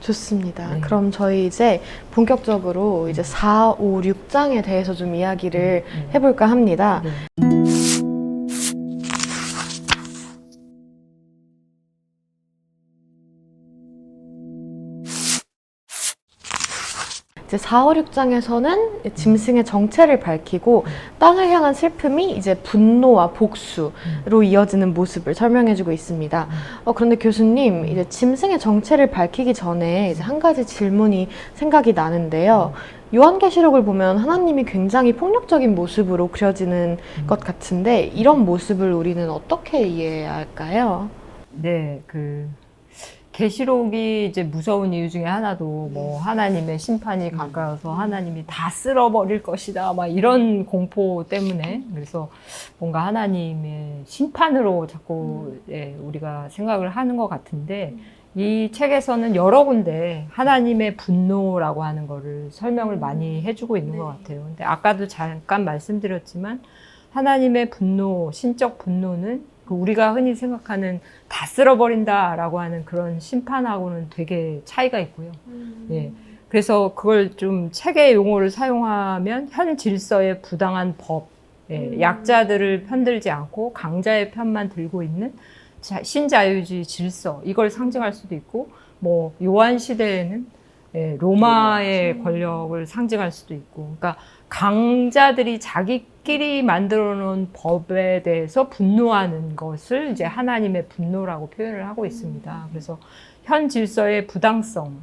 좋습니다. 네. 그럼 저희 이제 본격적으로 이제 4, 5, 6장에 대해서 좀 이야기를 해볼까 합니다. 네. 이제 4, 5, 6장에서는 짐승의 정체를 밝히고 땅을 향한 슬픔이 이제 분노와 복수로 이어지는 모습을 설명해주고 있습니다. 그런데 교수님, 이제 짐승의 정체를 밝히기 전에 이제 한 가지 질문이 생각이 나는데요. 요한계시록을 보면 하나님이 굉장히 폭력적인 모습으로 그려지는 것 같은데 이런 모습을 우리는 어떻게 이해해야 할까요? 네, 계시록이 이제 무서운 이유 중에 하나도 뭐 하나님의 심판이 가까워서 하나님이 다 쓸어버릴 것이다 막 이런 공포 때문에, 그래서 뭔가 하나님의 심판으로 자꾸 우리가 생각을 하는 것 같은데, 이 책에서는 여러 군데 하나님의 분노라고 하는 거를 설명을 많이 해주고 있는 것 같아요. 근데 아까도 잠깐 말씀드렸지만 하나님의 분노, 신적 분노는 우리가 흔히 생각하는 다 쓸어버린다라고 하는 그런 심판하고는 되게 차이가 있고요. 예. 그래서 그걸 좀 책의 용어를 사용하면 현 질서에 부당한 법, 약자들을 편들지 않고 강자의 편만 들고 있는 신자유주의 질서, 이걸 상징할 수도 있고, 뭐 요한 시대에는 로마의 권력을 상징할 수도 있고, 그러니까 강자들이 자기끼리 만들어 놓은 법에 대해서 분노하는 것을 이제 하나님의 분노라고 표현을 하고 있습니다. 그래서 현 질서의 부당성,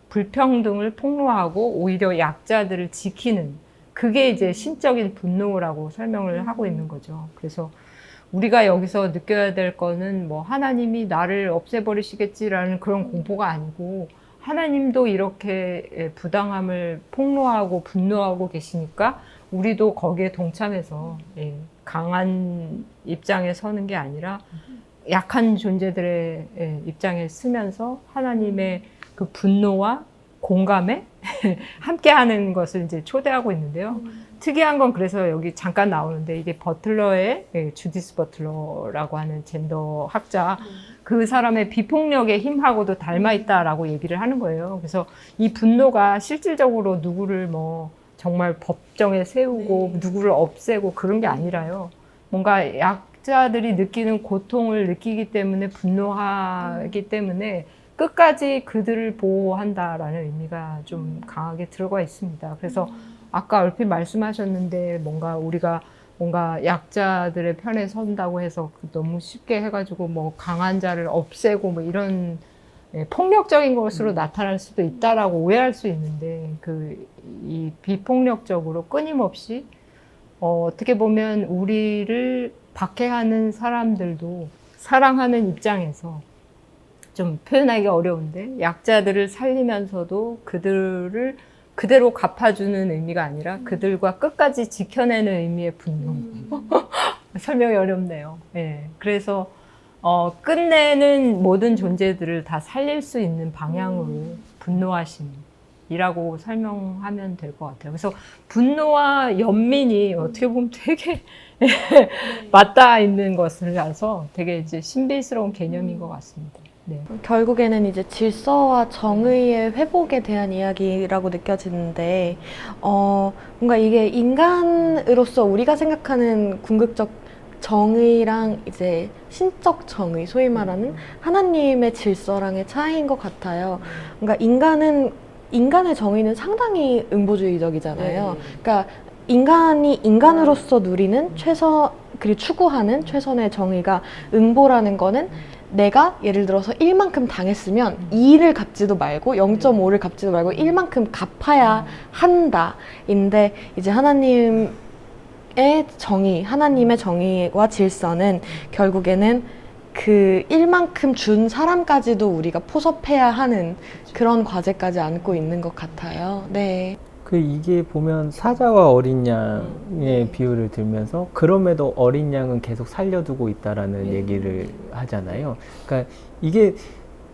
불평등을 폭로하고 오히려 약자들을 지키는, 그게 이제 신적인 분노라고 설명을 하고 있는 거죠. 그래서 우리가 여기서 느껴야 될 거는 뭐 하나님이 나를 없애버리시겠지라는 그런 공포가 아니고, 하나님도 이렇게 부당함을 폭로하고 분노하고 계시니까 우리도 거기에 동참해서 강한 입장에 서는 게 아니라 약한 존재들의 입장에 서면서 하나님의 그 분노와 공감에 함께하는 것을 이제 초대하고 있는데요. 특이한 건 그래서 여기 잠깐 나오는데, 이게 버틀러의 주디스 버틀러라고 하는 젠더 학자, 그 사람의 비폭력의 힘하고도 닮아 있다라고 얘기를 하는 거예요. 그래서 이 분노가 실질적으로 누구를 뭐 정말 법정에 세우고 누구를 없애고 그런 게 아니라요. 뭔가 약자들이 느끼는 고통을 느끼기 때문에 분노하기 때문에 끝까지 그들을 보호한다라는 의미가 좀 강하게 들어가 있습니다. 그래서 아까 얼핏 말씀하셨는데, 우리가 약자들의 편에 선다고 해서 너무 쉽게 해가지고 뭐 강한 자를 없애고 뭐 이런 폭력적인 것으로 나타날 수도 있다라고 오해할 수 있는데, 이 비폭력적으로 끊임없이 어떻게 보면 우리를 박해하는 사람들도 사랑하는 입장에서, 좀 표현하기가 어려운데, 약자들을 살리면서도 그들을 그대로 갚아주는 의미가 아니라 그들과 끝까지 지켜내는 의미의 분노. 설명이 어렵네요. 그래서 끝내는 모든 존재들을 다 살릴 수 있는 방향으로 분노하심이라고 설명하면 될 것 같아요. 그래서 분노와 연민이 어떻게 보면 되게 맞닿아 있는 것이라서 되게 이제 신비스러운 개념인 것 같습니다. 네. 결국에는 이제 질서와 정의의 회복에 대한 이야기라고 느껴지는데, 뭔가 이게 인간으로서 우리가 생각하는 궁극적 정의랑 이제 신적 정의, 소위 말하는 하나님의 질서랑의 차이인 것 같아요. 그러니까 인간의 정의는 상당히 응보주의적이잖아요. 그러니까 인간이 인간으로서 누리는 그리고 추구하는 최선의 정의가 응보라는 거는, 내가 예를 들어서 1만큼 당했으면 2를 갚지도 말고 0.5를 갚지도 말고 1만큼 갚아야 한다 인데, 이제 하나님의 정의와 질서는 결국에는 그 1만큼 준 사람까지도 우리가 포섭해야 하는 그런 과제까지 안고 있는 것 같아요. 네. 이게 보면 사자와 어린 양의 비유를 들면서, 그럼에도 어린 양은 계속 살려두고 있다라는 얘기를 하잖아요. 그러니까 이게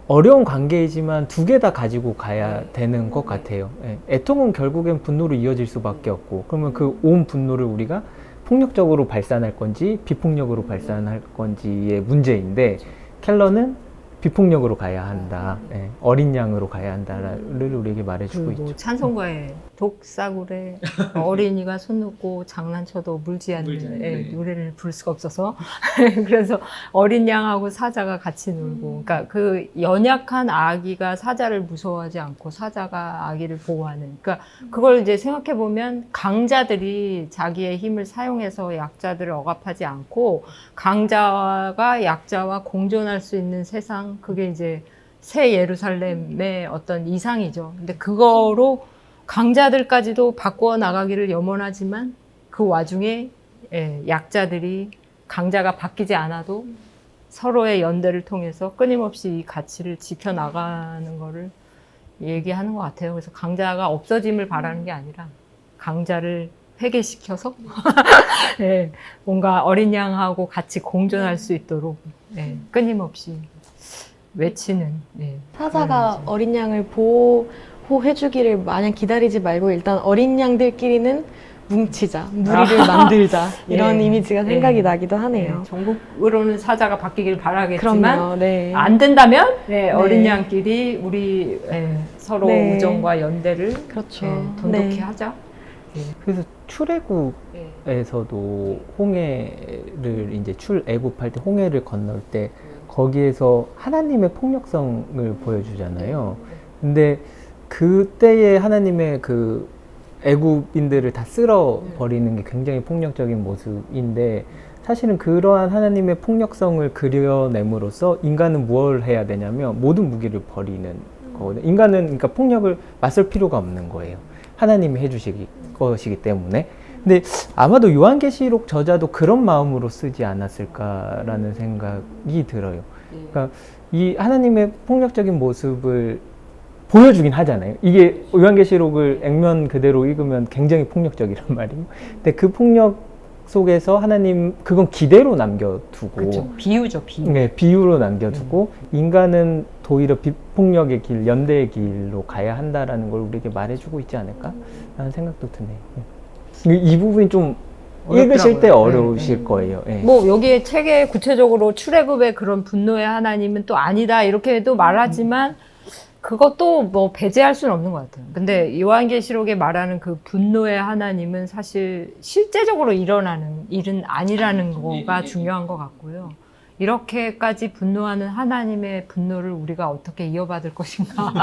어려운 관계이지만 두 개 다 가지고 가야 되는 것 같아요. 애통은 결국엔 분노로 이어질 수밖에 없고, 그러면 그 온 분노를 우리가 폭력적으로 발산할 건지 비폭력으로 발산할 건지의 문제인데, 켈러는 비폭력으로 가야 한다. 예, 어린 양으로 가야 한다를 우리에게 말해주고 그리고 있죠. 찬송가에 독사굴에 어린이가 손 놓고 장난쳐도 물지 않는 예, 노래를 부를 수가 없어서 그래서 어린 양하고 사자가 같이 놀고 그러니까 그 연약한 아기가 사자를 무서워하지 않고 사자가 아기를 보호하는 그러니까 그걸 이제 생각해 보면 강자들이 자기의 힘을 사용해서 약자들을 억압하지 않고 강자가 약자와 공존할 수 있는 세상 그게 이제 새 예루살렘의 어떤 이상이죠. 근데 그거로 강자들까지도 바꾸어 나가기를 염원하지만 그 와중에 약자들이 강자가 바뀌지 않아도 서로의 연대를 통해서 끊임없이 이 가치를 지켜나가는 거를 얘기하는 것 같아요. 그래서 강자가 없어짐을 바라는 게 아니라 강자를 회개시켜서 뭔가 어린 양하고 같이 공존할 수 있도록 끊임없이 외치는 사자가 어린 양을 보호해주기를 마냥 기다리지 말고 일단 어린 양들끼리는 뭉치자, 무리를 만들자 이런 이미지가 생각이 나기도 하네요. 전국으로는 사자가 바뀌길 바라겠지만 그럼요. 네. 안 된다면 어린 양끼리 우리 서로 네. 우정과 연대를 그렇죠. 돈독히 네. 하자. 그래서 출애굽에서도 홍해를 이제 출애굽할 때 홍해를 건널 때 거기에서 하나님의 폭력성을 보여주잖아요. 근데 그때의 하나님의 그 애굽인들을 다 쓸어버리는 게 굉장히 폭력적인 모습인데 사실은 그러한 하나님의 폭력성을 그려냄으로써 인간은 뭘 해야 되냐면 모든 무기를 버리는 거거든요. 인간은 그러니까 폭력을 맞설 필요가 없는 거예요. 하나님이 해주실 것이기 때문에. 근데 아마도 요한계시록 저자도 그런 마음으로 쓰지 않았을까라는 생각이 들어요. 그러니까 이 하나님의 폭력적인 모습을 보여주긴 하잖아요. 이게 요한계시록을 액면 그대로 읽으면 굉장히 폭력적이란 말이에요. 근데 그 폭력 속에서 하나님 그건 기대로 남겨두고 그렇죠. 비유죠, 비유. 네, 비유로 남겨두고 인간은 도리어 비폭력의 길, 연대의 길로 가야 한다라는 걸 우리에게 말해주고 있지 않을까라는 생각도 드네요. 이 부분이 좀 읽으실 때 어려우실 거예요. 네. 뭐 여기에 책에 구체적으로 출애굽의 그런 분노의 하나님은 또 아니다 이렇게도 말하지만 그것도 뭐 배제할 수는 없는 것 같아요. 근데 요한계시록에 말하는 그 분노의 하나님은 사실 실제적으로 일어나는 일은 아니라는 거가 중요한 것 같고요. 이렇게까지 분노하는 하나님의 분노를 우리가 어떻게 이어받을 것인가.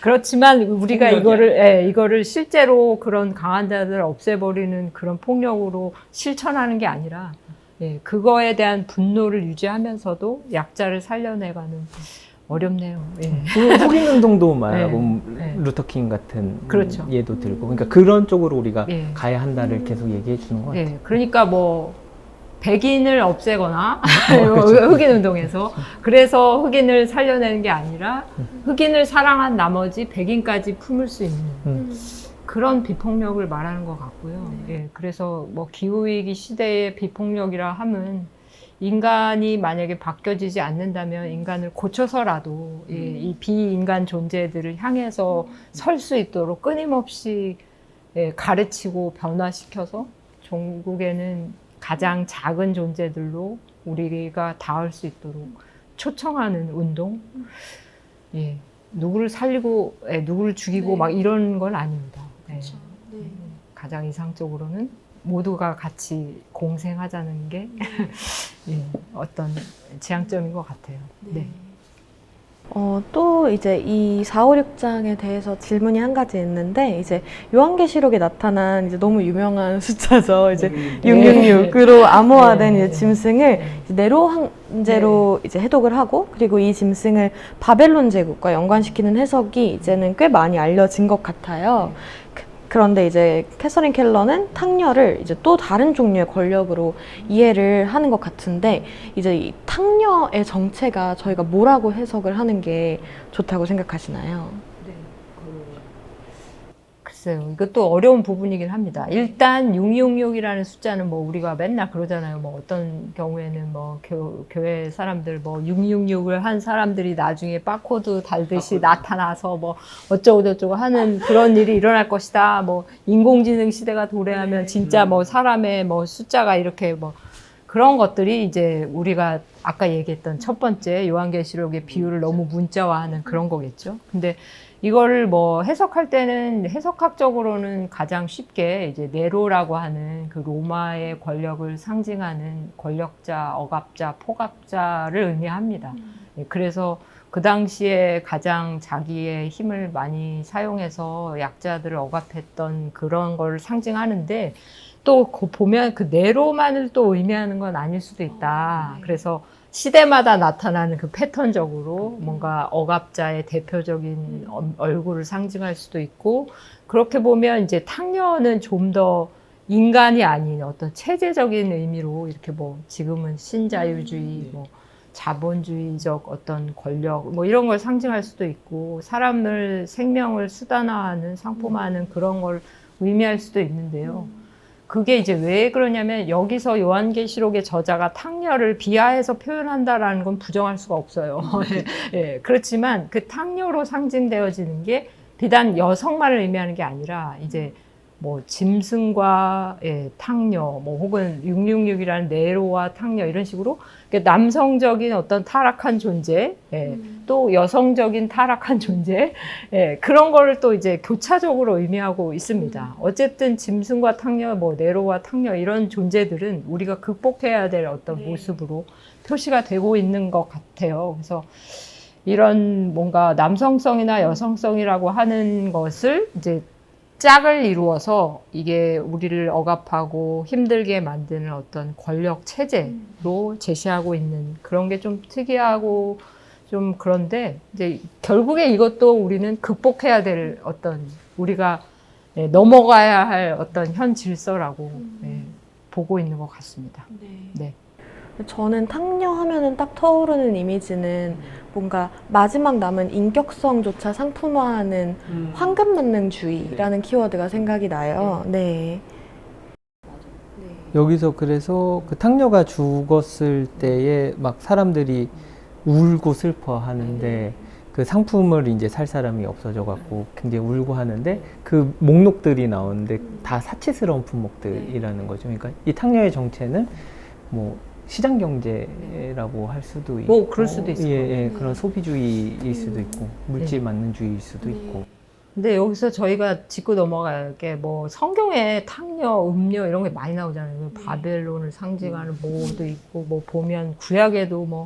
그렇지만 우리가 이거를 실제로 그런 강한 자들을 없애버리는 그런 폭력으로 실천하는 게 아니라 그거에 대한 분노를 유지하면서도 약자를 살려내가는 어렵네요. 흑인 운동도 말하고 루터킹 같은 그렇죠. 예도 들고 그러니까 그런 쪽으로 우리가 가야 한다를 계속 얘기해 주는 것 같아요. 그러니까 뭐 백인을 없애거나 흑인 운동에서 그래서 흑인을 살려내는 게 아니라 흑인을 사랑한 나머지 백인까지 품을 수 있는 그런 비폭력을 말하는 것 같고요. 그래서 뭐 기후위기 시대의 비폭력이라 함은 인간이 만약에 바뀌어지지 않는다면 인간을 고쳐서라도 이 비인간 존재들을 향해서 설 수 있도록 끊임없이 가르치고 변화시켜서 종국에는 가장 작은 존재들로 우리가 닿을 수 있도록 초청하는 운동. 누구를 살리고 누구를 죽이고 막 이런 건 아닙니다. 그렇죠. 가장 이상적으로는 모두가 같이 공생하자는 게 어떤 지향점인 것 같아요. 네. 또 이제 이 4, 5, 6장에 대해서 질문이 한 가지 있는데 이제 요한계시록에 나타난 이제 너무 유명한 숫자죠. 이제 666으로 암호화된 이제 짐승을 이제 네로 황제로 이제 해독을 하고 그리고 이 짐승을 바벨론 제국과 연관시키는 해석이 이제는 꽤 많이 알려진 것 같아요. 그런데 이제 캐서린 켈러는 탕녀를 이제 또 다른 종류의 권력으로 이해를 하는 것 같은데 이제 이 탕녀의 정체가 저희가 뭐라고 해석을 하는 게 좋다고 생각하시나요? 글쎄요. 이것도 어려운 부분이긴 합니다. 일단 666이라는 숫자는 뭐 우리가 맨날 그러잖아요. 뭐 어떤 경우에는 뭐 교회 사람들 뭐 666을 한 사람들이 나중에 바코드 달듯이 나타나서 뭐 어쩌고저쩌고 하는 그런 일이 일어날 것이다. 뭐 인공지능 시대가 도래하면 진짜 뭐 사람의 뭐 숫자가 이렇게 뭐 그런 것들이 이제 우리가 아까 얘기했던 첫 번째 요한계시록의 비유를 너무 문자화하는 그런 거겠죠. 근데 이거를 뭐 해석할 때는 해석학적으로는 가장 쉽게 이제 네로라고 하는 그 로마의 권력을 상징하는 권력자, 억압자, 폭압자를 의미합니다. 예, 그래서 그 당시에 가장 자기의 힘을 많이 사용해서 약자들을 억압했던 그런 걸 상징하는데 또 보면 그 네로만을 또 의미하는 건 아닐 수도 있다. 그래서 시대마다 나타나는 그 패턴적으로 뭔가 억압자의 대표적인 얼굴을 상징할 수도 있고, 그렇게 보면 이제 탕녀는 좀 더 인간이 아닌 어떤 체제적인 의미로 이렇게 뭐 지금은 신자유주의, 뭐 자본주의적 어떤 권력 뭐 이런 걸 상징할 수도 있고, 사람을 생명을 수단화하는 상품화하는 그런 걸 의미할 수도 있는데요. 그게 이제 왜 그러냐면 여기서 요한계시록의 저자가 탕녀를 비하해서 표현한다라는 건 부정할 수가 없어요. 예, 그렇지만 그 탕녀로 상징되어지는 게 비단 여성만을 의미하는 게 아니라 이제 뭐 짐승과 탕녀, 뭐 혹은 666이라는 네로와 탕녀 이런 식으로 남성적인 어떤 타락한 존재, 또 여성적인 타락한 존재, 그런 거를 또 이제 교차적으로 의미하고 있습니다. 어쨌든 짐승과 탕녀, 뭐 네로와 탕녀 이런 존재들은 우리가 극복해야 될 어떤 모습으로 표시가 되고 있는 것 같아요. 그래서 이런 뭔가 남성성이나 여성성이라고 하는 것을 이제 짝을 이루어서 이게 우리를 억압하고 힘들게 만드는 어떤 권력 체제로 제시하고 있는 그런 게 좀 특이하고 좀 그런데 이제 결국에 이것도 우리는 극복해야 될 어떤 우리가 넘어가야 할 어떤 현 질서라고 보고 있는 것 같습니다. 네. 저는 탕녀 하면은 딱 떠오르는 이미지는 뭔가 마지막 남은 인격성조차 상품화하는 황금만능주의라는 키워드가 생각이 나요. 네. 여기서 그래서 그 탕녀가 죽었을 때에 막 사람들이 울고 슬퍼하는데 그 상품을 이제 살 사람이 없어져 갖고 굉장히 울고 하는데 그 목록들이 나오는데 다 사치스러운 품목들이라는 거죠. 그러니까 이 탕녀의 정체는 뭐 시장 경제라고 할 수도 있고, 뭐 그럴 수도 있을 예, 그런 소비주의일 수도 있고, 물질 만능주의일 수도 있고. 근데 여기서 저희가 짚고 넘어갈 게 뭐 성경에 탕녀, 음녀 이런 게 많이 나오잖아요. 바벨론을 상징하는 뭐도 있고, 뭐 보면 구약에도 뭐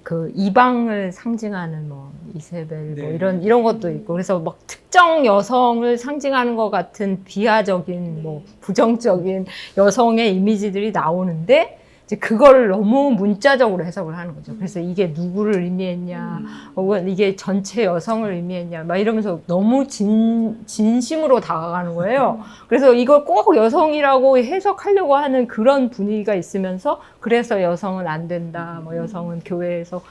그 이방을 상징하는 뭐 이세벨 뭐 이런 것도 있고, 그래서 막 특정 여성을 상징하는 것 같은 비하적인 뭐 부정적인 여성의 이미지들이 나오는데 이제 그걸 너무 문자적으로 해석을 하는 거죠. 그래서 이게 누구를 의미했냐, 혹은 이게 전체 여성을 의미했냐, 막 이러면서 너무 진심으로 다가가는 거예요. 그래서 이걸 꼭 여성이라고 해석하려고 하는 그런 분위기가 있으면서, 그래서 여성은 안 된다, 뭐 여성은 교회에서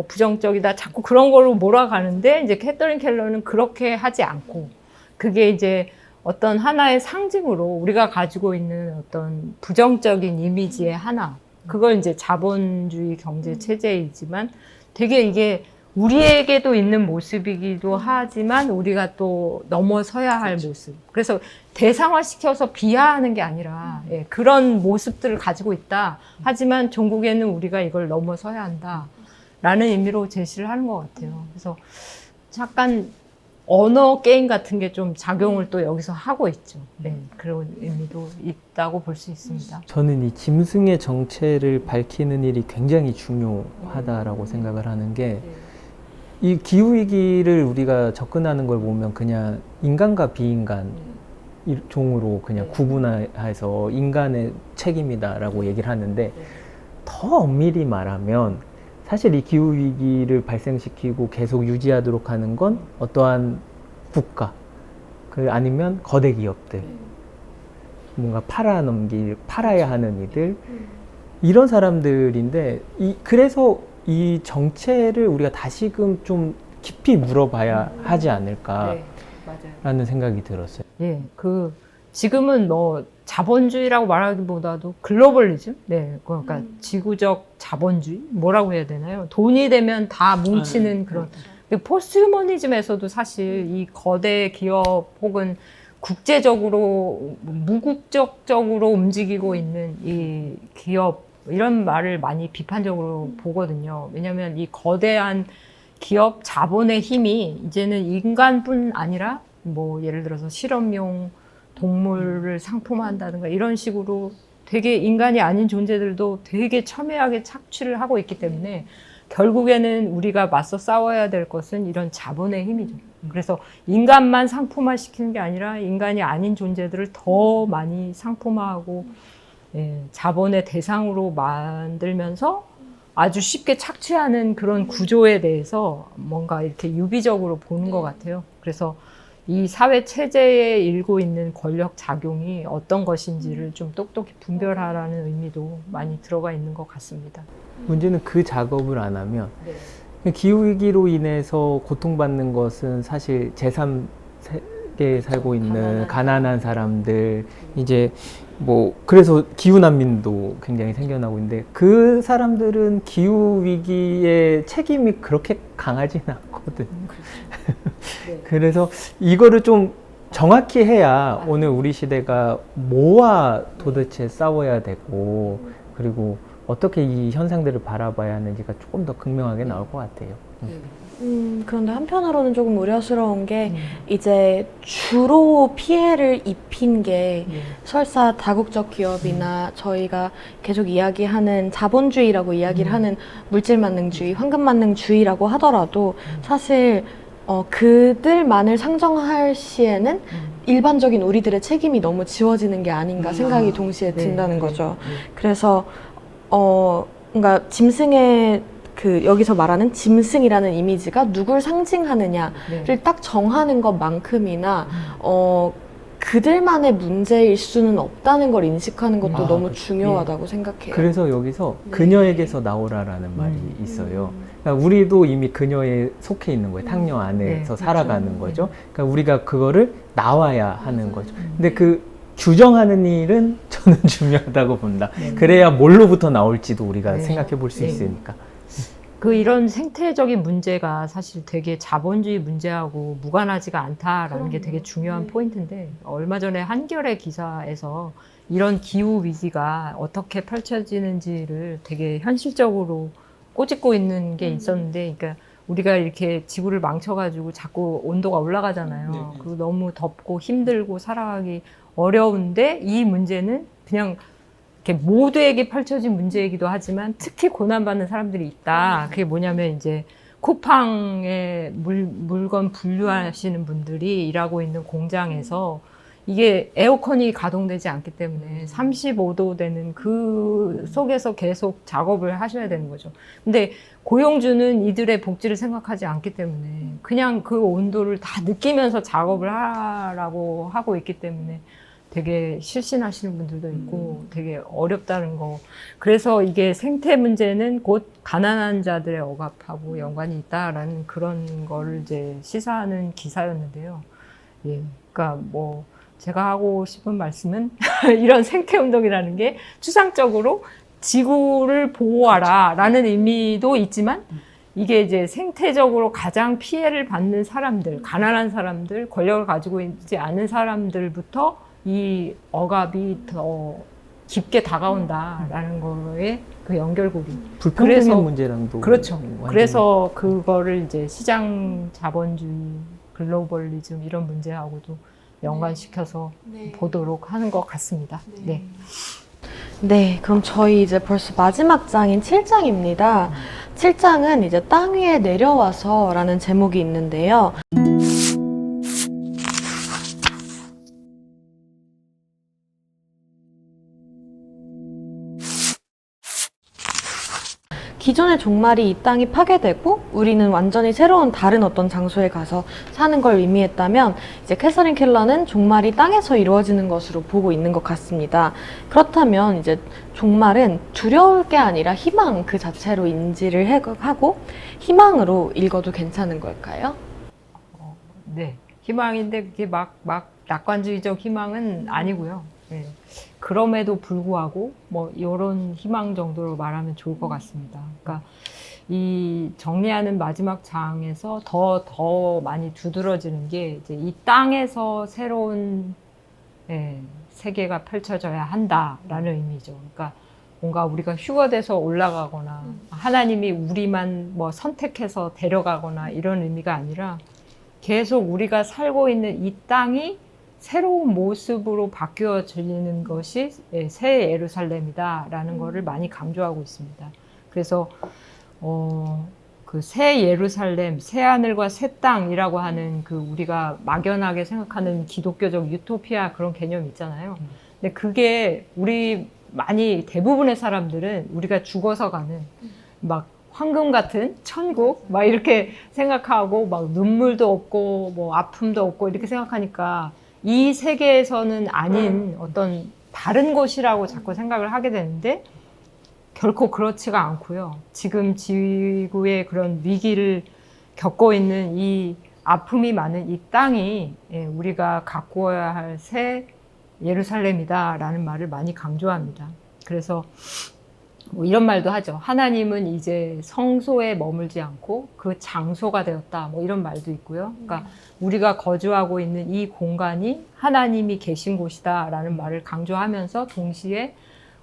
부정적이다, 자꾸 그런 걸로 몰아가는데, 이제 캐서린 켈러는 그렇게 하지 않고, 그게 이제 어떤 하나의 상징으로 우리가 가지고 있는 어떤 부정적인 이미지의 하나, 그걸 이제 자본주의 경제 체제이지만 되게 이게 우리에게도 있는 모습이기도 하지만 우리가 또 넘어서야 할 모습. 그래서 대상화시켜서 비하하는 게 아니라 그런 모습들을 가지고 있다. 하지만 종국에는 우리가 이걸 넘어서야 한다. 라는 의미로 제시를 하는 것 같아요. 그래서 약간 언어 게임 같은 게 좀 작용을 또 여기서 하고 있죠. 네, 그런 의미도 있다고 볼 수 있습니다. 저는 이 짐승의 정체를 밝히는 일이 굉장히 중요하다라고 생각을 하는 게, 이 기후위기를 우리가 접근하는 걸 보면 그냥 인간과 비인간 종으로 그냥 구분해서 인간의 책임이다라고 얘기를 하는데, 더 엄밀히 말하면 사실 이 기후위기를 발생시키고 계속 유지하도록 하는 건 어떠한 국가, 아니면 거대 기업들, 뭔가 팔아야 하는 이들, 이런 사람들인데, 그래서 이 정체를 우리가 다시금 좀 깊이 물어봐야 하지 않을까라는 생각이 들었어요. 예, 지금은 뭐 자본주의라고 말하기보다도 글로벌리즘? 네, 그러니까 지구적 자본주의? 뭐라고 해야 되나요? 돈이 되면 다 뭉치는 그런. 포스트 휴머니즘에서도 사실 이 거대 기업 혹은 국제적으로 무국적적으로 움직이고 있는 이 기업 이런 말을 많이 비판적으로 보거든요. 왜냐하면 이 거대한 기업 자본의 힘이 이제는 인간뿐 아니라 뭐 예를 들어서 실험용 동물을 상품화한다든가 이런 식으로 되게 인간이 아닌 존재들도 되게 첨예하게 착취를 하고 있기 때문에 결국에는 우리가 맞서 싸워야 될 것은 이런 자본의 힘이죠. 그래서 인간만 상품화시키는 게 아니라 인간이 아닌 존재들을 더 많이 상품화하고 자본의 대상으로 만들면서 아주 쉽게 착취하는 그런 구조에 대해서 뭔가 이렇게 유기적으로 보는 것 같아요. 그래서 이 사회 체제에 일고 있는 권력 작용이 어떤 것인지를 좀 똑똑히 분별하라는 의미도 많이 들어가 있는 것 같습니다. 문제는 그 작업을 안 하면 기후위기로 인해서 고통받는 것은 사실 제3세계에 살고 있는 가난한 사람들, 이제 뭐 그래서 기후난민도 굉장히 생겨나고 있는데 그 사람들은 기후위기의 책임이 그렇게 강하지는 않거든. 그래서 이거를 좀 정확히 해야 오늘 우리 시대가 뭐와 도대체 싸워야 되고, 그리고 어떻게 이 현상들을 바라봐야 하는지가 조금 더 극명하게 나올 것 같아요. 그런데 한편으로는 조금 우려스러운 게 이제 주로 피해를 입힌 게 설사 다국적 기업이나 저희가 계속 이야기하는 자본주의라고 이야기를 하는 물질만능주의, 황금만능주의라고 하더라도 사실 그들만을 상정할 시에는 일반적인 우리들의 책임이 너무 지워지는 게 아닌가 생각이 동시에 든다는 거죠. 그래서 뭔가 짐승의 여기서 말하는 짐승이라는 이미지가 누굴 상징하느냐를 딱 정하는 것만큼이나 그들만의 문제일 수는 없다는 걸 인식하는 것도 너무 중요하다고 생각해요. 그래서 여기서 그녀에게서 나오라라는 말이 있어요. 그러니까 우리도 이미 그녀에 속해 있는 거예요. 탕녀 안에서 살아가는 거죠. 그러니까 우리가 그거를 나와야 하는 거죠. 근데 그 규정하는 일은 저는 중요하다고 본다. 그래야 뭘로부터 나올지도 우리가 생각해 볼 수 있으니까. 이런 생태적인 문제가 사실 되게 자본주의 문제하고 무관하지가 않다라는 게 되게 중요한 포인트인데, 얼마 전에 한겨레 기사에서 이런 기후 위기가 어떻게 펼쳐지는지를 되게 현실적으로 꼬집고 있는 게 있었는데, 그러니까 우리가 이렇게 지구를 망쳐가지고 자꾸 온도가 올라가잖아요. 그리고 너무 덥고 힘들고 살아가기 어려운데 이 문제는 그냥 이렇게 모두에게 펼쳐진 문제이기도 하지만 특히 고난받는 사람들이 있다. 그게 뭐냐면 이제 쿠팡에 물건 분류하시는 분들이 일하고 있는 공장에서 이게 에어컨이 가동되지 않기 때문에 35도 되는 그 속에서 계속 작업을 하셔야 되는 거죠. 근데 고용주는 이들의 복지를 생각하지 않기 때문에 그냥 그 온도를 다 느끼면서 작업을 하라고 하고 있기 때문에 되게 실신하시는 분들도 있고 되게 어렵다는 거. 그래서 이게 생태 문제는 곧 가난한 자들의 억압하고 연관이 있다라는 그런 거를 이제 시사하는 기사였는데요. 그러니까 뭐 제가 하고 싶은 말씀은 이런 생태 운동이라는 게 추상적으로 지구를 보호하라라는 의미도 있지만 이게 이제 생태적으로 가장 피해를 받는 사람들, 가난한 사람들, 권력을 가지고 있지 않은 사람들부터 이 억압이 더 깊게 다가온다라는 거에 그 연결고리. 불평등의 문제랑도. 그렇죠. 그래서 그거를 이제 시장 자본주의, 글로벌리즘 이런 문제하고도 연관시켜서 보도록 하는 것 같습니다. 네, 그럼 저희 이제 벌써 마지막 장인 7장입니다. 7장은 이제 땅 위에 내려와서 라는 제목이 있는데요. 기존의 종말이 이 땅이 파괴되고 우리는 완전히 새로운 다른 어떤 장소에 가서 사는 걸 의미했다면 이제 캐서린 켈러는 종말이 땅에서 이루어지는 것으로 보고 있는 것 같습니다. 그렇다면 이제 종말은 두려울 게 아니라 희망 그 자체로 인지를 하고 희망으로 읽어도 괜찮은 걸까요? 네, 희망인데 그게 막 낙관주의적 희망은 아니고요. 예. 그럼에도 불구하고 뭐 이런 희망 정도로 말하면 좋을 것 같습니다. 그러니까 이 정리하는 마지막 장에서 더 많이 두드러지는 게 이제 이 땅에서 새로운 세계가 펼쳐져야 한다라는 의미죠. 그러니까 뭔가 우리가 휴거돼서 올라가거나 하나님이 우리만 뭐 선택해서 데려가거나 이런 의미가 아니라 계속 우리가 살고 있는 이 땅이 새로운 모습으로 바뀌어지는 것이 새 예루살렘이다라는 것을 많이 강조하고 있습니다. 그래서 그 새 예루살렘, 새 하늘과 새 땅이라고 하는 그 우리가 막연하게 생각하는 기독교적 유토피아 그런 개념 있잖아요. 근데 그게 우리 많이 대부분의 사람들은 우리가 죽어서 가는 막 황금 같은 천국 막 이렇게 생각하고 막 눈물도 없고 뭐 아픔도 없고 이렇게 생각하니까 이 세계에서는 아닌 어떤 다른 곳이라고 자꾸 생각을 하게 되는데 결코 그렇지가 않고요. 지금 지구의 그런 위기를 겪고 있는 이 아픔이 많은 이 땅이 우리가 가꾸어야 할 새 예루살렘이다라는 말을 많이 강조합니다. 그래서 뭐 이런 말도 하죠. 하나님은 이제 성소에 머물지 않고 그 장소가 되었다. 뭐 이런 말도 있고요. 그러니까 우리가 거주하고 있는 이 공간이 하나님이 계신 곳이다라는 말을 강조하면서 동시에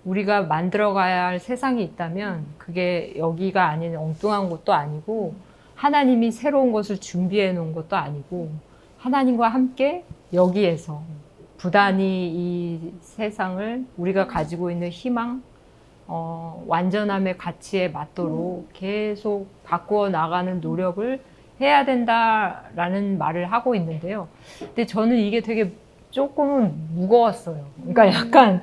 우리가 만들어가야 할 세상이 있다면 그게 여기가 아닌 엉뚱한 곳도 아니고 하나님이 새로운 것을 준비해 놓은 것도 아니고 하나님과 함께 여기에서 부단히 이 세상을 우리가 가지고 있는 희망, 완전함의 가치에 맞도록 계속 바꾸어 나가는 노력을 해야 된다라는 말을 하고 있는데요. 근데 저는 이게 되게 조금은 무거웠어요. 그러니까 약간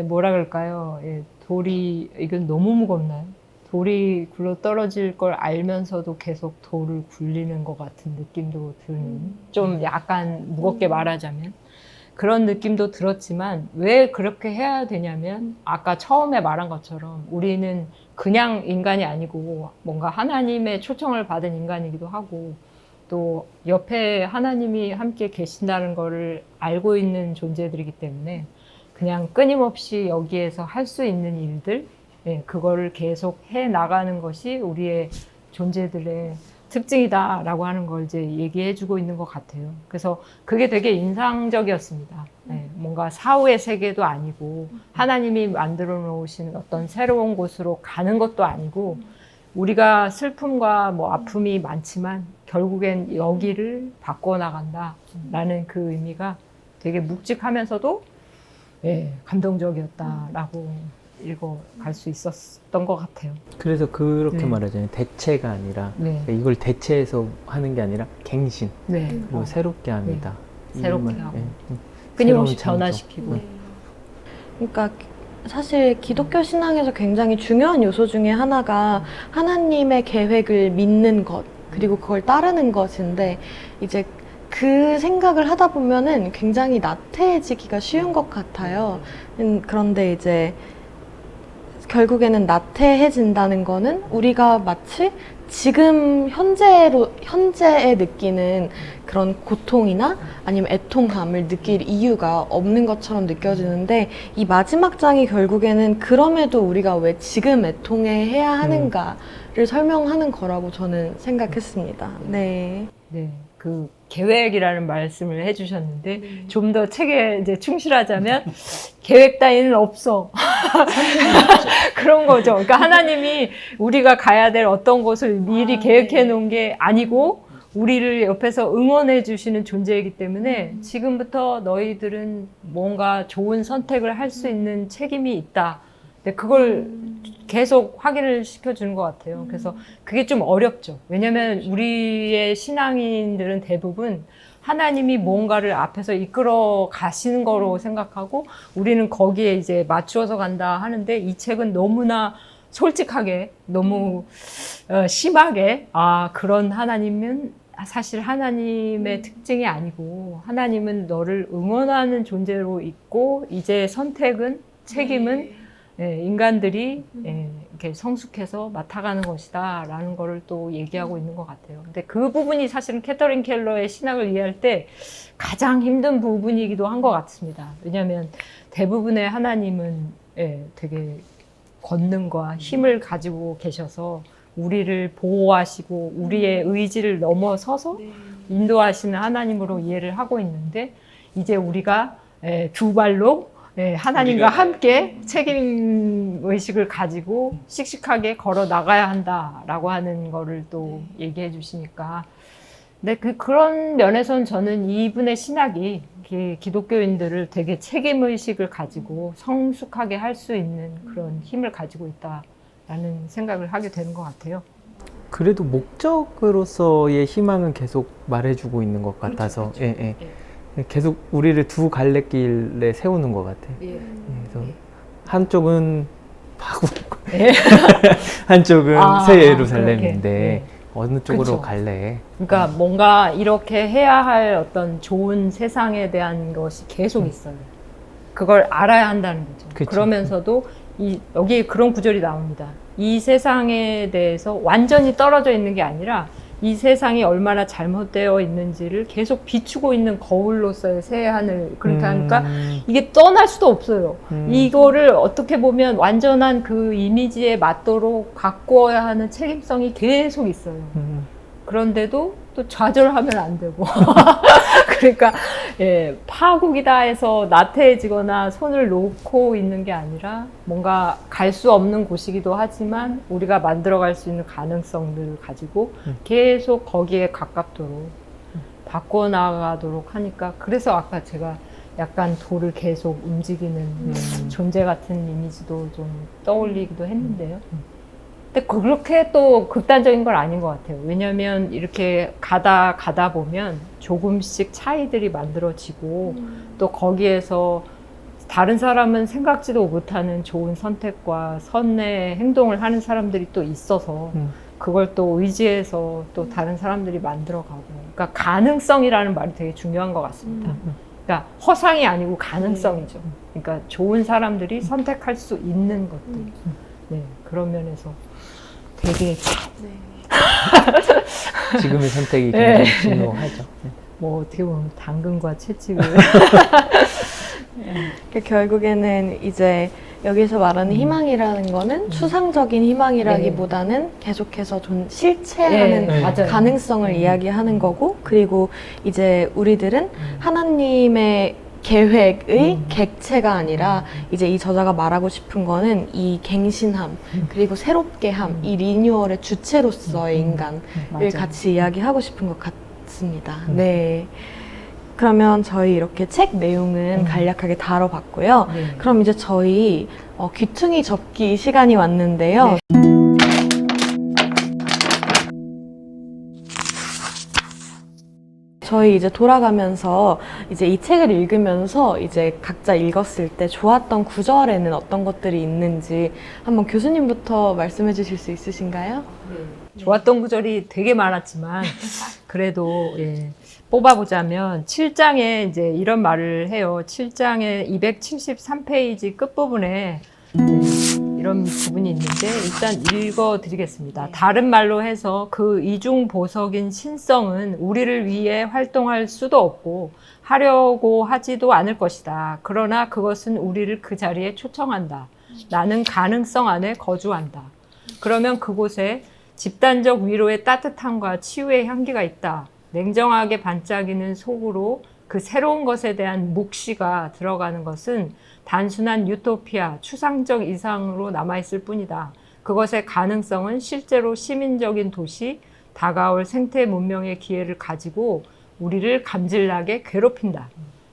뭐라 그럴까요? 돌이 이건 너무 무겁나요? 돌이 굴러 떨어질 걸 알면서도 계속 돌을 굴리는 것 같은 느낌도 드는 좀 약간 무겁게 말하자면 그런 느낌도 들었지만 왜 그렇게 해야 되냐면 아까 처음에 말한 것처럼 우리는 그냥 인간이 아니고 뭔가 하나님의 초청을 받은 인간이기도 하고 또 옆에 하나님이 함께 계신다는 거를 알고 있는 존재들이기 때문에 그냥 끊임없이 여기에서 할 수 있는 일들 그거를 계속 해 나가는 것이 우리의 존재들의 특징이다라고 하는 걸 이제 얘기해 주고 있는 것 같아요. 그래서 그게 되게 인상적이었습니다. 뭔가 사후의 세계도 아니고 하나님이 만들어 놓으신 어떤 새로운 곳으로 가는 것도 아니고 우리가 슬픔과 뭐 아픔이 많지만 결국엔 여기를 바꿔나간다라는 그 의미가 되게 묵직하면서도 감동적이었다라고 읽어갈 수 있었던 것 같아요. 그래서 그렇게 말하잖아요. 대체가 아니라 그러니까 이걸 대체해서 하는 게 아니라 갱신 그리고 새롭게 합니다. 새롭게 하고 끊임없이 새로운 변화시키고 그러니까 사실 기독교 신앙에서 굉장히 중요한 요소 중에 하나가 하나님의 계획을 믿는 것 그리고 그걸 따르는 것인데 이제 그 생각을 하다 보면은 굉장히 나태해지기가 쉬운 것 같아요. 그런데 이제 결국에는 나태해진다는 거는 우리가 마치 지금 현재에 느끼는 그런 고통이나 아니면 애통감을 느낄 이유가 없는 것처럼 느껴지는데 이 마지막 장이 결국에는 그럼에도 우리가 왜 지금 애통해야 하는가를 설명하는 거라고 저는 생각했습니다. 네. 그 계획이라는 말씀을 해주셨는데 좀 더 책에 이제 충실하자면 계획 따위는 없어. 그런 거죠. 그러니까 하나님이 우리가 가야 될 어떤 곳을 미리 계획해 놓은 게 아니고 우리를 옆에서 응원해 주시는 존재이기 때문에 지금부터 너희들은 뭔가 좋은 선택을 할 수 있는 책임이 있다. 근데 그걸 계속 확인을 시켜주는 것 같아요. 그래서 그게 좀 어렵죠. 왜냐면 우리의 신앙인들은 대부분 하나님이 뭔가를 앞에서 이끌어 가시는 거로 생각하고 우리는 거기에 이제 맞추어서 간다 하는데 이 책은 너무나 솔직하게 너무 심하게 그런 하나님은 사실 하나님의 특징이 아니고 하나님은 너를 응원하는 존재로 있고 이제 선택은 책임은 인간들이 이렇게 성숙해서 맡아가는 것이다 라는 거를 또 얘기하고 있는 것 같아요. 근데 그 부분이 사실은 캐서린 켈러의 신학을 이해할 때 가장 힘든 부분이기도 한 것 같습니다. 왜냐하면 대부분의 하나님은 되게 권능과 힘을 가지고 계셔서 우리를 보호하시고 우리의 의지를 넘어서서 인도하시는 하나님으로 이해를 하고 있는데, 이제 우리가 두 발로 하나님과 함께 책임의식을 가지고 씩씩하게 걸어 나가야 한다라고 하는 거를 또 얘기해 주시니까. 근데 그런 면에서는 저는 이분의 신학이 기독교인들을 되게 책임의식을 가지고 성숙하게 할 수 있는 그런 힘을 가지고 있다라는 생각을 하게 되는 것 같아요. 그래도 목적으로서의 희망은 계속 말해주고 있는 것 같아서 그렇죠. 예. 계속 우리를 두 갈래길에 세우는 것 같아요. 그래서 한쪽은 파국, 한쪽은 새 예루살렘인데 어느 쪽으로 그쵸. 갈래? 그러니까 뭔가 이렇게 해야 할 어떤 좋은 세상에 대한 것이 계속 있어요. 그걸 알아야 한다는 거죠. 그쵸. 그러면서도 여기 그런 구절이 나옵니다. 이 세상에 대해서 완전히 떨어져 있는 게 아니라 이 세상이 얼마나 잘못되어 있는지를 계속 비추고 있는 거울로서의 새 하늘. 그렇게 하니까 이게 떠날 수도 없어요. 이거를 어떻게 보면 완전한 그 이미지에 맞도록 가꾸어야 하는 책임성이 계속 있어요. 그런데도 또 좌절하면 안 되고. 그러니까 파국이다 해서 나태해지거나 손을 놓고 있는 게 아니라 뭔가 갈 수 없는 곳이기도 하지만 우리가 만들어갈 수 있는 가능성들을 가지고 계속 거기에 가깝도록 바꿔나가도록 하니까, 그래서 아까 제가 약간 돌을 계속 움직이는 존재 같은 이미지도 좀 떠올리기도 했는데요. 근데 그렇게 또 극단적인 건 아닌 것 같아요. 왜냐하면 이렇게 가다 보면 조금씩 차이들이 만들어지고 또 거기에서 다른 사람은 생각지도 못하는 좋은 선택과 선의 행동을 하는 사람들이 또 있어서 그걸 또 의지해서 또 다른 사람들이 만들어가고. 그러니까 가능성이라는 말이 되게 중요한 것 같습니다. 그러니까 허상이 아니고 가능성이죠. 그러니까 좋은 사람들이 선택할 수 있는 것들. 네, 그런 면에서 되게 지금의 선택이 굉장히 중요하죠. 뭐 어떻게 보면 당근과 채찍을 결국에는 이제 여기서 말하는 희망이라는 거는 추상적인 희망이라기보다는 계속해서 좀 실체하는 맞아요. 가능성을 이야기하는 거고, 그리고 이제 우리들은 하나님의 계획의 객체가 아니라 이제 이 저자가 말하고 싶은 거는 이 갱신함 그리고 새롭게 함, 이 리뉴얼의 주체로서의 인간을 맞아요. 같이 이야기하고 싶은 것 같습니다. 네. 그러면 저희 이렇게 책 내용은 간략하게 다뤄봤고요. 네. 그럼 이제 저희 귀퉁이 접기 시간이 왔는데요. 저희 이제 돌아가면서 이제 이 책을 읽으면서 이제 각자 읽었을 때 좋았던 구절에는 어떤 것들이 있는지 한번 교수님부터 말씀해 주실 수 있으신가요? 좋았던 구절이 되게 많았지만 그래도 뽑아보자면 7장에 이제 이런 말을 해요. 7장의 273페이지 끝부분에 이런 부분이 있는데 일단 읽어드리겠습니다. 다른 말로 해서 그 이중보석인 신성은 우리를 위해 활동할 수도 없고 하려고 하지도 않을 것이다. 그러나 그것은 우리를 그 자리에 초청한다. 나는 가능성 안에 거주한다. 그러면 그곳에 집단적 위로의 따뜻함과 치유의 향기가 있다. 냉정하게 반짝이는 속으로 그 새로운 것에 대한 묵시가 들어가는 것은 단순한 유토피아, 추상적 이상으로 남아있을 뿐이다. 그것의 가능성은 실제로 시민적인 도시, 다가올 생태 문명의 기회를 가지고 우리를 감질나게 괴롭힌다.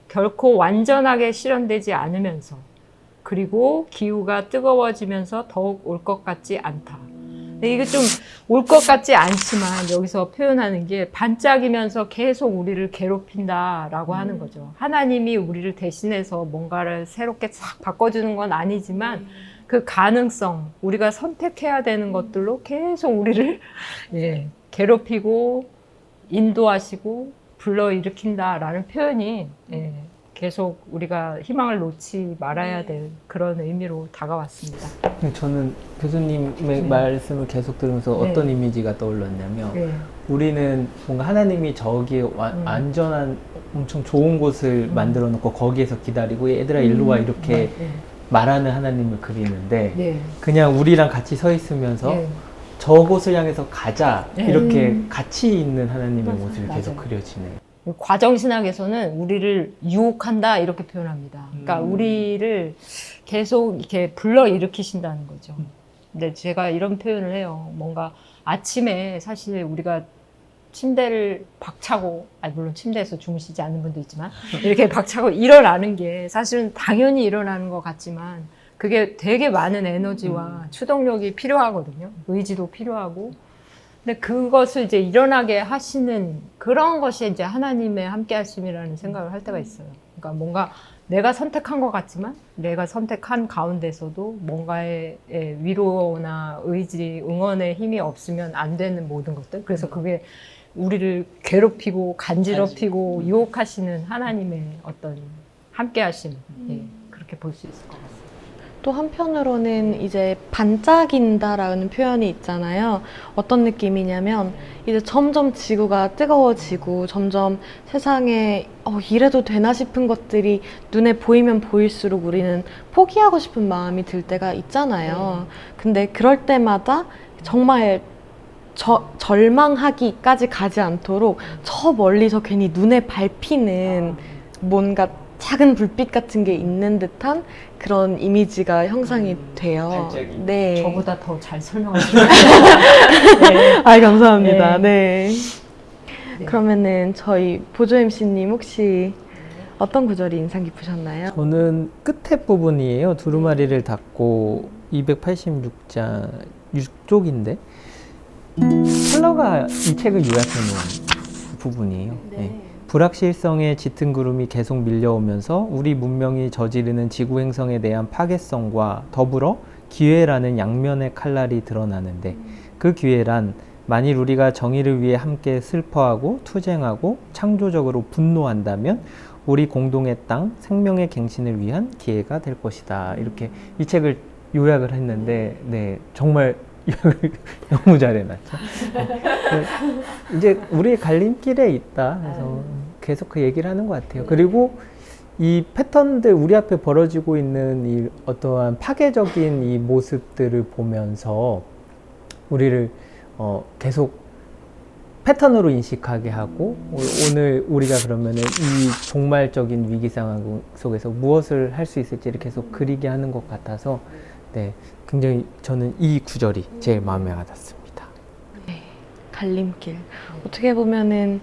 결코 완전하게 실현되지 않으면서, 그리고 기후가 뜨거워지면서 더욱 올 것 같지 않다. 이게 좀 올 것 같지 않지만 여기서 표현하는 게 반짝이면서 계속 우리를 괴롭힌다라고 하는 거죠. 하나님이 우리를 대신해서 뭔가를 새롭게 싹 바꿔주는 건 아니지만 그 가능성, 우리가 선택해야 되는 것들로 계속 우리를 괴롭히고 인도하시고 불러일으킨다라는 표현이 계속 우리가 희망을 놓지 말아야 될 그런 의미로 다가왔습니다. 저는 교수님의 네. 말씀을 계속 들으면서 네. 어떤 이미지가 떠올랐냐면 네. 우리는 뭔가 하나님이 저기에 안전한 엄청 좋은 곳을 만들어 놓고 거기에서 기다리고 얘들아 일로 와 이렇게 네. 말하는 하나님을 그리는데 네. 그냥 우리랑 같이 서 있으면서 네. 저곳을 향해서 가자 네. 이렇게 같이 있는 하나님의 맞아요. 모습이 계속 맞아요. 그려지네요. 과정신학에서는 우리를 유혹한다 이렇게 표현합니다. 그러니까 우리를 계속 이렇게 불러일으키신다는 거죠. 근데 제가 이런 표현을 해요. 뭔가 아침에 사실 우리가 침대를 박차고, 물론 침대에서 주무시지 않는 분도 있지만, 이렇게 박차고 일어나는 게 사실은 당연히 일어나는 것 같지만, 그게 되게 많은 에너지와 추동력이 필요하거든요. 의지도 필요하고. 근데 그것을 이제 일어나게 하시는 그런 것이 이제 하나님의 함께 하심이라는 생각을 할 때가 있어요. 그러니까 뭔가 내가 선택한 것 같지만 내가 선택한 가운데서도 뭔가의 위로나 의지, 응원의 힘이 없으면 안 되는 모든 것들. 그래서 그게 우리를 괴롭히고 간지럽히고 유혹하시는 하나님의 어떤 함께 하심. 예, 그렇게 볼 수 있을 것 같습니다. 또 한편으로는 이제 반짝인다라는 표현이 있잖아요. 어떤 느낌이냐면 이제 점점 지구가 뜨거워지고 점점 세상에 이래도 되나 싶은 것들이 눈에 보이면 보일수록 우리는 포기하고 싶은 마음이 들 때가 있잖아요. 근데 그럴 때마다 정말 절망하기까지 가지 않도록 저 멀리서 괜히 눈에 밟히는 뭔가 작은 불빛 같은 게 있는 듯한 그런 이미지가 형상이 돼요. 반짝이. 네. 저보다 더 잘 설명하시네요. 네. 아, 감사합니다. 네. 네. 네. 그러면은 저희 보조 MC님 혹시 어떤 구절이 인상 깊으셨나요? 저는 끝에 부분이에요. 두루마리를 닫고 286장 6쪽인데 켈러가 이 책을 요약해 놓은 부분이에요. 네. 불확실성의 짙은 구름이 계속 밀려오면서 우리 문명이 저지르는 지구 행성에 대한 파괴성과 더불어 기회라는 양면의 칼날이 드러나는데 그 기회란 만일 우리가 정의를 위해 함께 슬퍼하고 투쟁하고 창조적으로 분노한다면 우리 공동의 땅, 생명의 갱신을 위한 기회가 될 것이다. 이렇게 이 책을 요약을 했는데 네, 정말 요약을 너무 잘해놨죠. 이제 우리의 갈림길에 있다. 그래서 계속 그 얘기를 하는 것 같아요. 그리고 이 패턴들 우리 앞에 벌어지고 있는 이 어떠한 파괴적인 이 모습들을 보면서 우리를 계속 패턴으로 인식하게 하고 오늘 우리가 그러면은 이 종말적인 위기 상황 속에서 무엇을 할 수 있을지를 계속 그리게 하는 것 같아서 네, 굉장히 저는 이 구절이 제일 마음에 와닿습니다. 네. 갈림길. 어떻게 보면은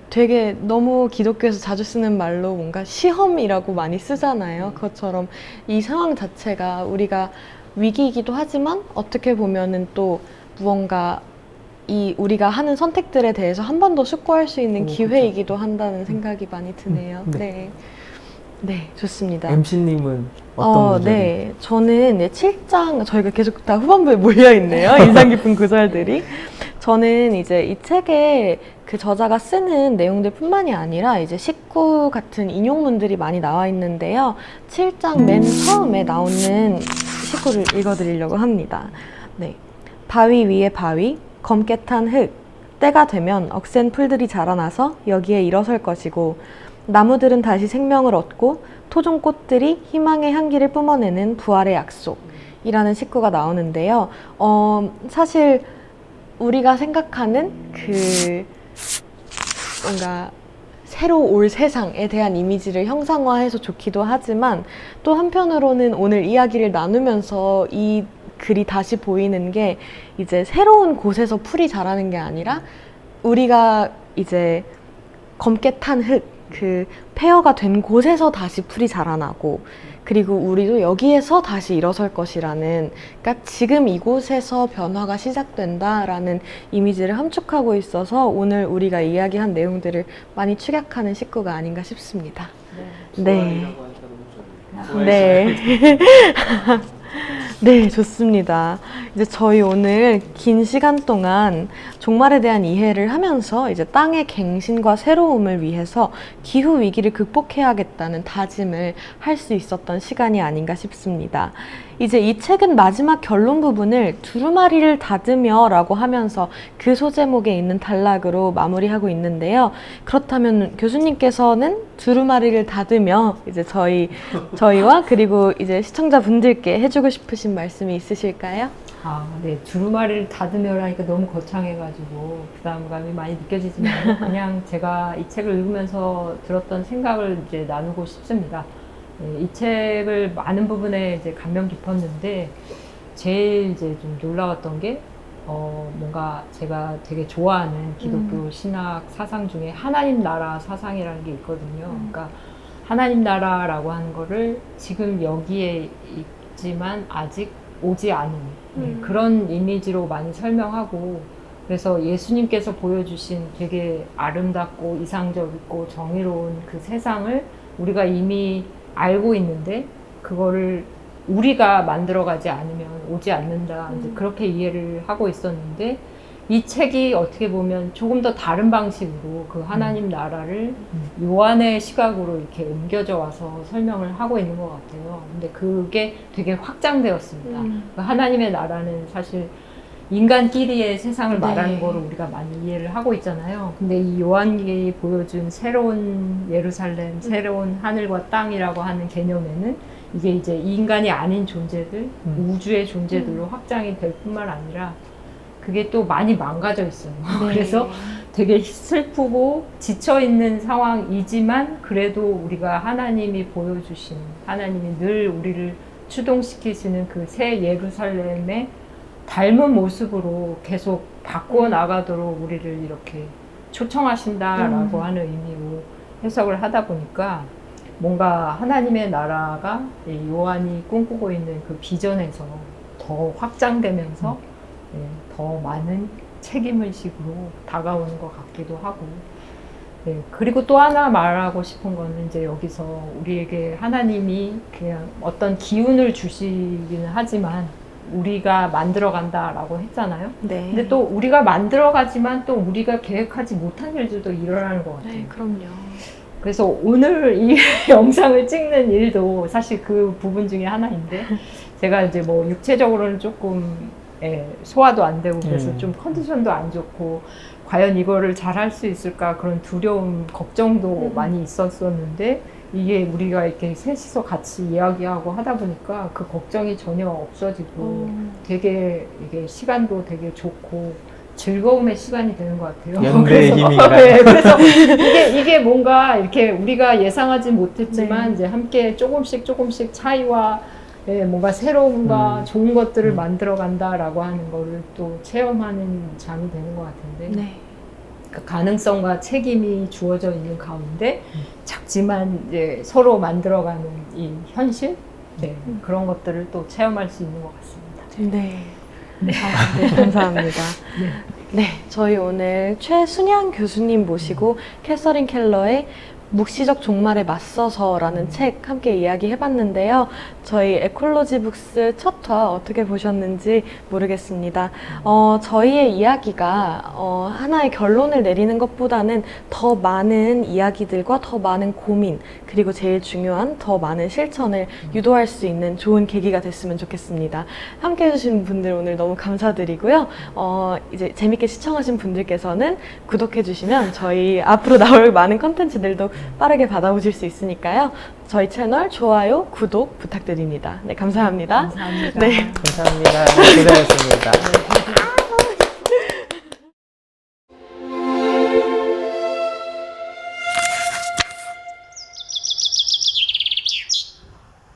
되게 너무 기독교에서 자주 쓰는 말로 뭔가 시험이라고 많이 쓰잖아요. 그것처럼 이 상황 자체가 우리가 위기이기도 하지만 어떻게 보면은 또 무언가 우리가 하는 선택들에 대해서 한 번 더 숙고할 수 있는 기회이기도 한다는 생각이 많이 드네요. 네. 네. 네, 좋습니다. MC님은 어떤 구절이? 네, 저는 7장, 저희가 계속 다 후반부에 몰려있네요. 인상 깊은 구절들이. 저는 이제 이 책에 그 저자가 쓰는 내용들 뿐만이 아니라 이제 식구 같은 인용문들이 많이 나와 있는데요. 7장 맨 처음에 나오는 식구를 읽어드리려고 합니다. 네. 바위 위에 바위, 검게 탄 흙, 때가 되면 억센 풀들이 자라나서 여기에 일어설 것이고 나무들은 다시 생명을 얻고 토종꽃들이 희망의 향기를 뿜어내는 부활의 약속이라는 식구가 나오는데요. 사실 우리가 생각하는 그 뭔가 새로 올 세상에 대한 이미지를 형상화해서 좋기도 하지만 또 한편으로는 오늘 이야기를 나누면서 이 글이 다시 보이는 게 이제 새로운 곳에서 풀이 자라는 게 아니라 우리가 이제 검게 탄 흙, 그 폐허가 된 곳에서 다시 풀이 자라나고 그리고 우리도 여기에서 다시 일어설 것이라는, 그러니까 지금 이곳에서 변화가 시작된다라는 이미지를 함축하고 있어서 오늘 우리가 이야기한 내용들을 많이 축약하는 식구가 아닌가 싶습니다. 네. 네. 네, 좋습니다. 이제 저희 오늘 긴 시간 동안 종말에 대한 이해를 하면서 이제 땅의 갱신과 새로움을 위해서 기후 위기를 극복해야겠다는 다짐을 할 수 있었던 시간이 아닌가 싶습니다. 이제 이 책은 마지막 결론 부분을 두루마리를 다듬어 라고 하면서 그 소제목에 있는 단락으로 마무리하고 있는데요. 그렇다면 교수님께서는 두루마리를 다듬어 이제 저희와 그리고 이제 시청자분들께 해주고 싶으신 말씀이 있으실까요? 네. 두루마리를 다듬으라니까 너무 거창해가지고 부담감이 많이 느껴지지만 그냥 제가 이 책을 읽으면서 들었던 생각을 이제 나누고 싶습니다. 이 책을 많은 부분에 이제 감명 깊었는데 제일 이제 좀 놀라웠던 게 뭔가 제가 되게 좋아하는 기독교 신학 사상 중에 하나님 나라 사상이라는 게 있거든요. 그러니까 하나님 나라라고 하는 거를 지금 여기에 있지만 아직 오지 않은 그런 이미지로 많이 설명하고, 그래서 예수님께서 보여주신 되게 아름답고 이상적이고 정의로운 그 세상을 우리가 이미 알고 있는데 그거를 우리가 만들어가지 않으면 오지 않는다. 이제 그렇게 이해를 하고 있었는데 이 책이 어떻게 보면 조금 더 다른 방식으로 그 하나님 나라를 요한의 시각으로 이렇게 옮겨져 와서 설명을 하고 있는 것 같아요. 근데 그게 되게 확장되었습니다. 그 하나님의 나라는 사실 인간끼리의 세상을 말하는 거로 우리가 많이 이해를 하고 있잖아요. 근데 이 요한계에 보여준 새로운 예루살렘, 새로운 하늘과 땅이라고 하는 개념에는 이게 이제 인간이 아닌 존재들, 우주의 존재들로 확장이 될 뿐만 아니라 그게 또 많이 망가져 있어요. 그래서 되게 슬프고 지쳐있는 상황이지만 그래도 우리가 하나님이 보여주신, 하나님이 늘 우리를 추동시키시는 그 새 예루살렘의 닮은 모습으로 계속 바꾸어 나가도록 우리를 이렇게 초청하신다라고 하는 의미로 해석을 하다 보니까 뭔가 하나님의 나라가 요한이 꿈꾸고 있는 그 비전에서 더 확장되면서 더 많은 책임의식으로 다가오는 것 같기도 하고, 그리고 또 하나 말하고 싶은 거는 이제 여기서 우리에게 하나님이 그냥 어떤 기운을 주시기는 하지만 우리가 만들어간다라고 했잖아요. 네. 근데 또 우리가 만들어가지만 또 우리가 계획하지 못한 일들도 일어나는 것 같아요. 네, 그럼요. 그래서 오늘 이 영상을 찍는 일도 사실 그 부분 중에 하나인데 제가 이제 뭐 육체적으로는 조금 소화도 안 되고 그래서 좀 컨디션도 안 좋고 과연 이거를 잘 할 수 있을까 그런 두려움, 걱정도 많이 있었었는데 이게 우리가 이렇게 셋이서 같이 이야기하고 하다 보니까 그 걱정이 전혀 없어지고 되게 이게 시간도 되게 좋고 즐거움의 시간이 되는 것 같아요. 연대의 힘이 그래서 이게 뭔가 이렇게 우리가 예상하지 못했지만 이제 함께 조금씩 차이와 뭔가 새로움과 좋은 것들을 만들어 간다라고 하는 거를 또 체험하는 장이 되는 것 같은데 그 가능성과 책임이 주어져 있는 가운데 작지만 이제 서로 만들어가는 이 현실 그런 것들을 또 체험할 수 있는 것 같습니다. 네, 감사합니다. 네, 저희 오늘 최순양 교수님 모시고 캐서린 켈러의 묵시적 종말에 맞서서라는 책 함께 이야기해봤는데요. 저희 에콜로지 북스 첫 화 어떻게 보셨는지 모르겠습니다. 저희의 이야기가 하나의 결론을 내리는 것보다는 더 많은 이야기들과 더 많은 고민, 그리고 제일 중요한 더 많은 실천을 유도할 수 있는 좋은 계기가 됐으면 좋겠습니다. 함께 해주신 분들 오늘 너무 감사드리고요. 이제 재밌게 시청하신 분들께서는 구독해주시면 저희 앞으로 나올 많은 컨텐츠들도 빠르게 받아보실 수 있으니까요. 저희 채널 좋아요, 구독 부탁드립니다. 네, 감사합니다. 감사합니다. 네. 감사합니다. 고생하셨습니다.